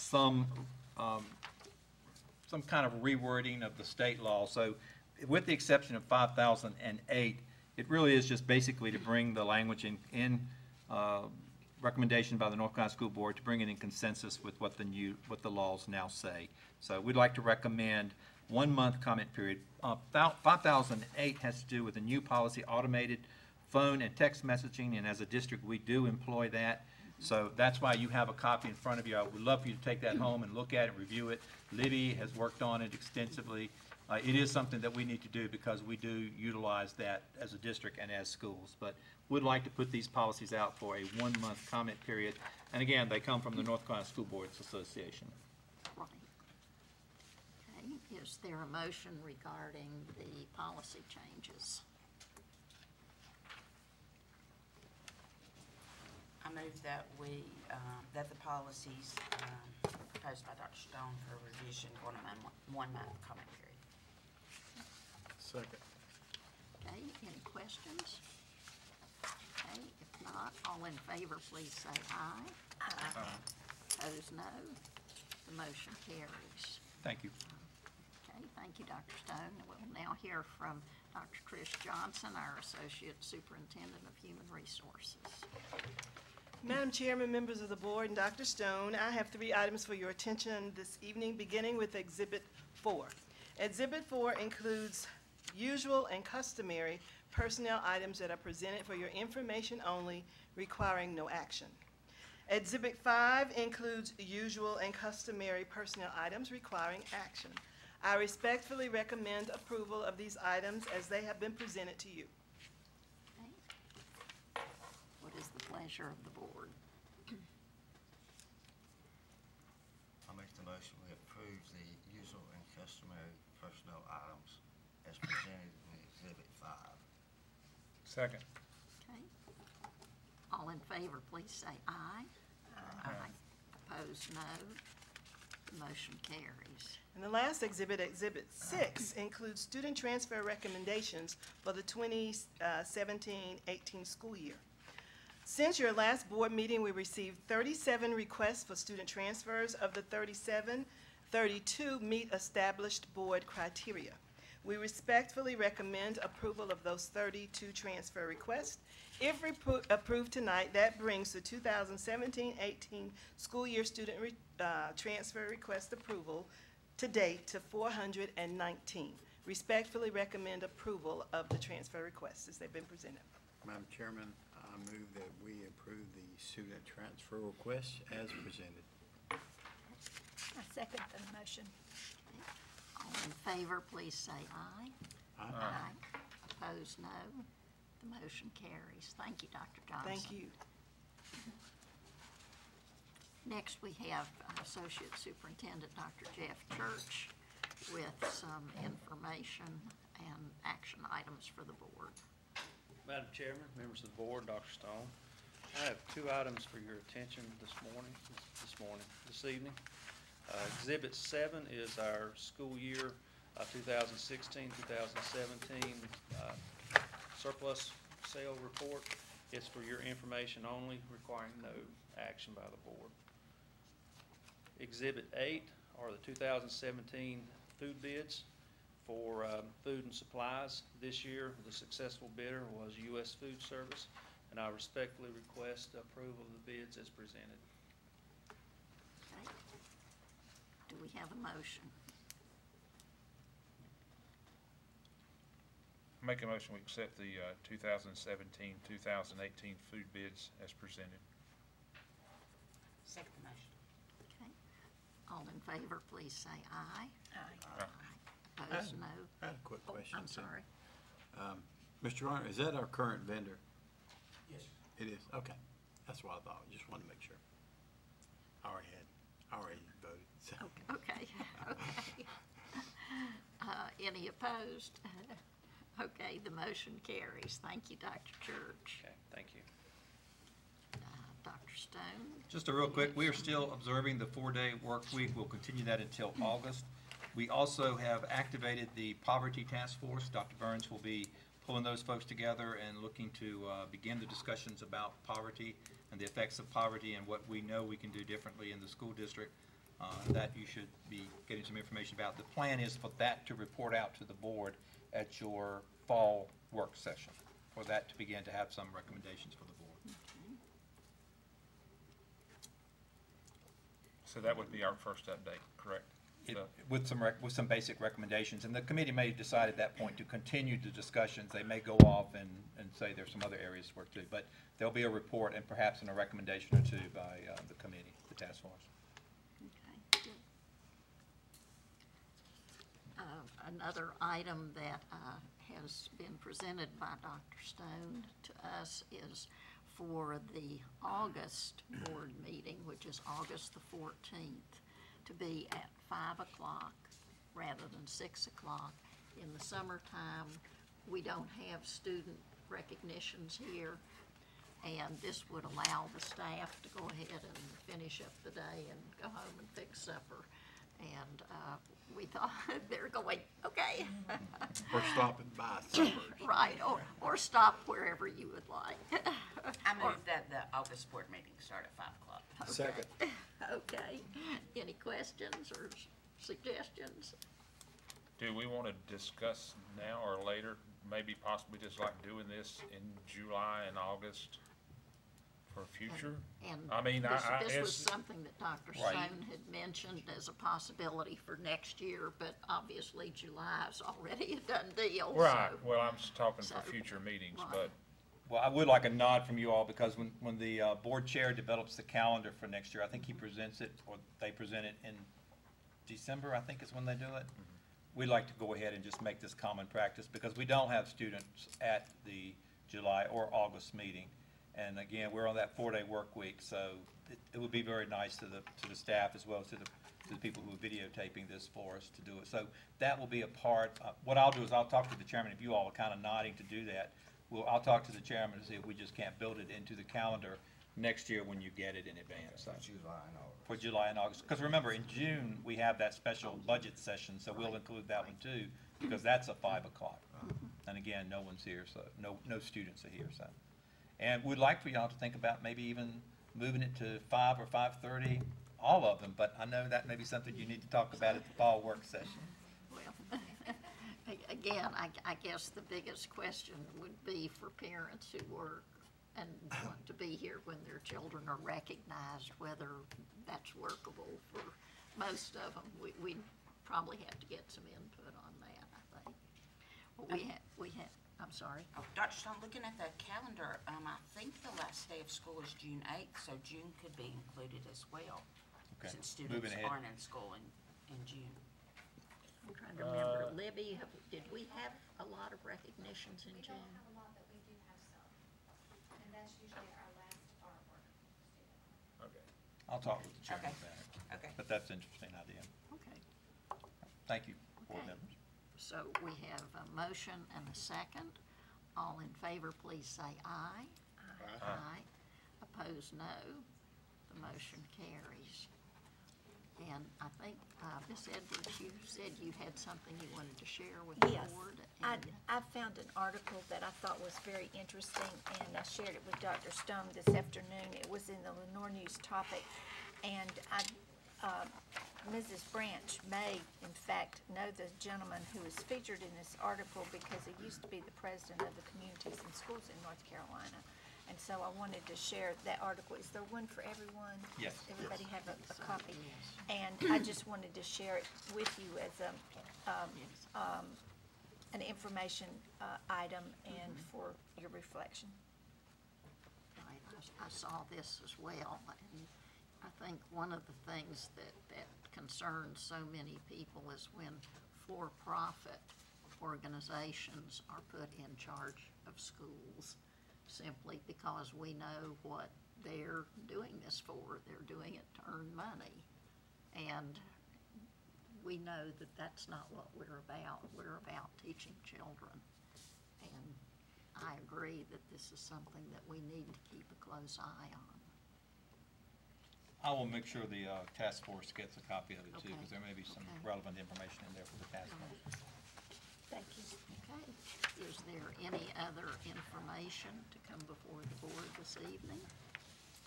some kind of rewording of the state law. So with the exception of 5008, it really is just basically to bring the language in recommendation by the North Carolina School Board to bring it in consensus with what the laws now say. So we'd like to recommend 1 month comment period. 5008 has to do with a new policy, automated phone and text messaging, and as a district we do employ that. So that's why you have a copy in front of you. I would love for you to take that home and look at it, review it. Libby has worked on it extensively. It is something that we need to do because we do utilize that as a district and as schools. But we'd like to put these policies out for a 1 month comment period. And again, they come from the North Carolina School Boards Association. Right. Okay, is there a motion regarding the policy changes? I move that we, that the policies proposed by Dr. Stone for revision go on a 1 month comment period. Second. Okay, any questions? Okay, if not, all in favor, please say aye. Aye. Opposed, no. The motion carries. Thank you. Okay, thank you, Dr. Stone. We'll now hear from Dr. Trish Johnson, our Associate Superintendent of Human Resources. Madam Chairman, members of the board, and Dr. Stone, I have 3 items for your attention this evening, beginning with Exhibit 4. Exhibit 4 includes usual and customary personnel items that are presented for your information only, requiring no action. Exhibit 5 includes usual and customary personnel items requiring action. I respectfully recommend approval of these items as they have been presented to you. Okay. What is the pleasure of the board? I make the motion we approve the usual and customary personnel items as presented in Exhibit 5. Second. Okay. All in favor, please say aye. Aye. Opposed, no. The motion carries. And the last exhibit, Exhibit 6, includes student transfer recommendations for the 2017-18 school year. Since your last board meeting, we received 37 requests for student transfers. Of the 37, 32 meet established board criteria. We respectfully recommend approval of those 32 transfer requests. If approved tonight, that brings the 2017-18 school year student transfer request approval to date to 419. Respectfully recommend approval of the transfer requests as they've been presented. Madam Chairman, I move that we approve the student transfer requests as presented. I second the motion. All in favor, please say aye. Aye. Aye. Opposed, no. The motion carries. Thank you, Dr. Johnson. Thank you. Next, we have Associate Superintendent Dr. Jeff Church with some information and action items for the board. Madam Chairman, members of the board, Dr. Stone, I have 2 items for your attention this evening. Exhibit 7 is our school year 2016-2017 surplus sale report. It's for your information only, requiring no action by the board. Exhibit 8 are the 2017 food bids for food and supplies. This year, the successful bidder was U.S. Food Service, and I respectfully request approval of the bids as presented. Okay. Do we have a motion? Make a motion we accept the 2017-2018 food bids as presented. Second the motion. Okay. All in favor, please say aye. Aye. Opposed, no. I had a quick question. I'm sorry. Mr. Arnold, is that our current vendor? Yes, sir. It is? Okay. That's what I thought. Just wanted to make sure. I already voted. So. Okay. Any opposed? Okay, the motion carries. Thank you, Dr. Church. Okay, thank you. Dr. Stone? Just a real quick, we are still observing the 4-day work week. We'll continue that until August. We also have activated the Poverty Task Force. Dr. Burns will be pulling those folks together and looking to begin the discussions about poverty and the effects of poverty and what we know we can do differently in the school district. that you should be getting some information about. The plan is for that to report out to the board at your fall work session, for that to begin to have some recommendations for the board. So that would be our first update, correct? So- With some basic recommendations, and the committee may decide at that point to continue the discussions. They may go off and say there's some other areas to work too, but there'll be a report and perhaps a recommendation or two by the committee, the task force. Okay, good. Another item that has been presented by Dr. Stone to us is for the August board meeting, which is August the 14th, to be at 5 o'clock rather than 6 o'clock. In the summertime, we don't have student recognitions here, and this would allow the staff to go ahead and finish up the day and go home and fix supper. And we thought, they're going, okay. We're stopping by somewhere. Right, or stop wherever you would like. I move that the August board meeting start at 5 o'clock. Second. Okay, any questions or suggestions? Do we want to discuss now or later, maybe possibly just like doing this in July and August for future? And I mean, this was it's- something that Dr. Right. Stone had mentioned as a possibility for next year, but obviously July is already a done deal. Right, so- well, I'm just talking for so- future meetings, right. but Well, I would like a nod from you all, because when the board chair develops the calendar for next year, I think he presents it, or they present it in December, I think is when they do it. We'd like to go ahead and just make this common practice, because we don't have students at the July or August meeting. And again, we're on that 4-day work week, so it would be very nice to the staff as well as to the people who are videotaping this for us to do it. So that will be a part. What I'll do is I'll talk to the chairman, if you all are kind of nodding to do that. I'll talk to the chairman to see if we just can't build it into the calendar next year when you get it in advance. For July and August. For July and August. Because remember, in June, we have that special budget session, so we'll include that one too, because that's a 5 o'clock. And again, no one's here, so no students are here, so. And we'd like for y'all to think about maybe even moving it to 5 or 5:30, all of them, but I know that may be something you need to talk about at the fall work session. Well, again, I guess the biggest question would be for parents who work and want to be here when their children are recognized, whether that's workable for most of them. We'd probably have to get some input on that, I think. Well, we have, I'm sorry. Oh, Dr. Stone, looking at the calendar, I think the last day of school is June 8th, so June could be included as well. Okay, Since moving students ahead. aren't in school in June. I'm trying to remember, Libby, did we have a lot of recognitions in We June? don't have a lot, but we do have some. And that's usually our last artwork student. okay. I'll talk with the chairman Okay. about it. Okay. But that's an interesting idea. Okay. Thank you, board Okay. members. So we have a motion and a second. All in favor, please say aye. Aye. Opposed, no. The motion carries. And I think, Ms. Edwards, you said you had something you wanted to share with the Yes. board. I and- found an article that I thought was very interesting, and I shared it with Dr. Stone this afternoon. It was in the Lenore News Topic, and Mrs. Branch may, in fact, know the gentleman who is featured in this article because he used to be the president of the Communities and Schools in North Carolina. And so I wanted to share that article. Is there one for everyone? Yes. Everybody have a copy? And I just wanted to share it with you as an information item and for your reflection. Right, I saw this as well, and I think one of the things that concerns so many people is when for-profit organizations are put in charge of schools, simply because we know what they're doing this for. They're doing it to earn money. And we know that that's not what we're about. We're about teaching children. And I agree that this is something that we need to keep a close eye on. I will make sure the task force gets a copy of it too, Okay. because there may be some Okay. relevant information in there for the task force. Thank you. Okay, is there any other information to come before the board this evening?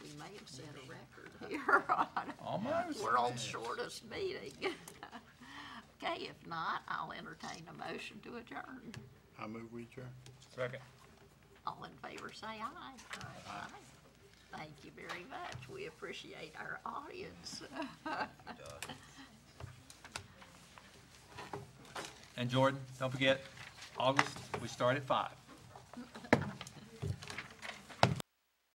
we may have set a record here on Almost. world's shortest meeting. Okay, if not, I'll entertain a motion to adjourn. I move we adjourn. Second. All in favor, say aye. Aye. Thank you very much. We appreciate our audience. And Jordan, don't forget, August, we start at 5.